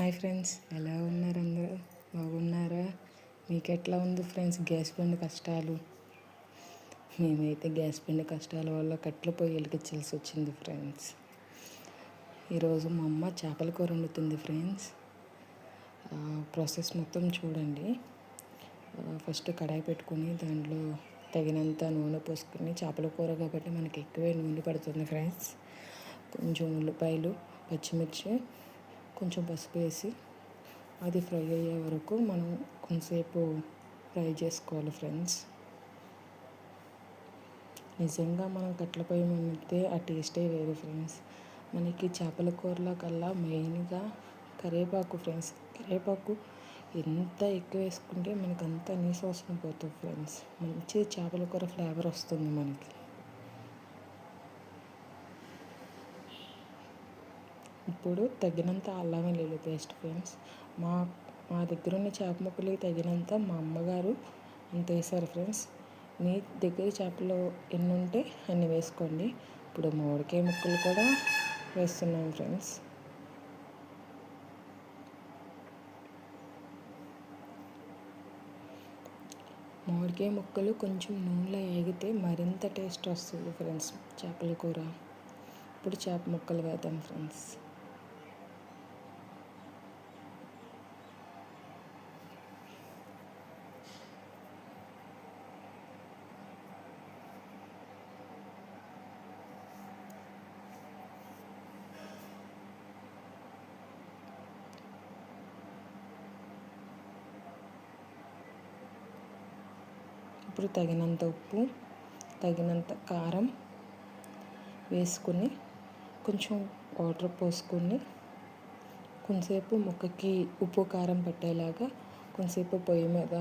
Hi friends, ఎలా ఉన్నారు? అందరూ బాగున్నారా? మీకు ఎట్లా ఉంది ఫ్రెండ్స్ గ్యాస్ బండి కష్టాలు? మేమైతే గ్యాస్ బండి కష్టాల వల్ల కట్టెల పొయ్యి వెలిగించాల్సి వచ్చింది ఫ్రెండ్స్. ఈరోజు మా అమ్మ చేపల కూర వండుతుంది ఫ్రెండ్స్. ప్రాసెస్ మొత్తం చూడండి. ఫస్ట్ కడాయి పెట్టుకొని దాంట్లో తగినంత నూనె పోసుకొని, చేపల కూర కాబట్టి మనకి ఎక్కువే నూనె పడుతుంది ఫ్రెండ్స్. కొంచెం ఉల్లిపాయలు, పచ్చిమిర్చి, కొంచెం పసుపు వేసి అది ఫ్రై అయ్యే వరకు మనం కొంతసేపు ఫ్రై చేసుకోవాలి ఫ్రెండ్స్. నిజంగా మనం కట్టెల పొయ్యి వండితే ఆ టేస్టే వేరు ఫ్రెండ్స్. మనకి చేపల కూరలో కల్లా మెయిన్గా కరివేపాకు ఫ్రెండ్స్. కరివేపాకు ఎంత ఎక్కువ వేసుకుంటే మనకు అంత నీసు వాసన పోతుంది ఫ్రెండ్స్. మంచి చేపల కూర ఫ్లేవర్ వస్తుంది మనకి. ఇప్పుడు తగినంత అల్లం వెల్లుల్లి పేస్ట్ ఫ్రెండ్స్. మా మా దగ్గర ఉన్న చేప ముక్కలకి తగినంత మా అమ్మగారు అంత వేసారు ఫ్రెండ్స్. మీ దగ్గర చేపలు ఎన్ని ఉంటే అన్ని వేసుకోండి. ఇప్పుడు మామిడికాయ ముక్కలు కూడా వేస్తున్నాం ఫ్రెండ్స్. మామిడికాయ ముక్కలు కొంచెం నూనెలో వేగితే మరింత టేస్ట్ వస్తుంది ఫ్రెండ్స్ చేపల కూర. ఇప్పుడు చేప ముక్కలు వేద్దాం ఫ్రెండ్స్. ఇప్పుడు తగినంత ఉప్పు, తగినంత కారం వేసుకుని కొంచెం వాటర్ పోసుకొని కొంతసేపు ముక్కకి ఉప్పు కారం పట్టేలాగా కొంతసేపు పొయ్యి మీద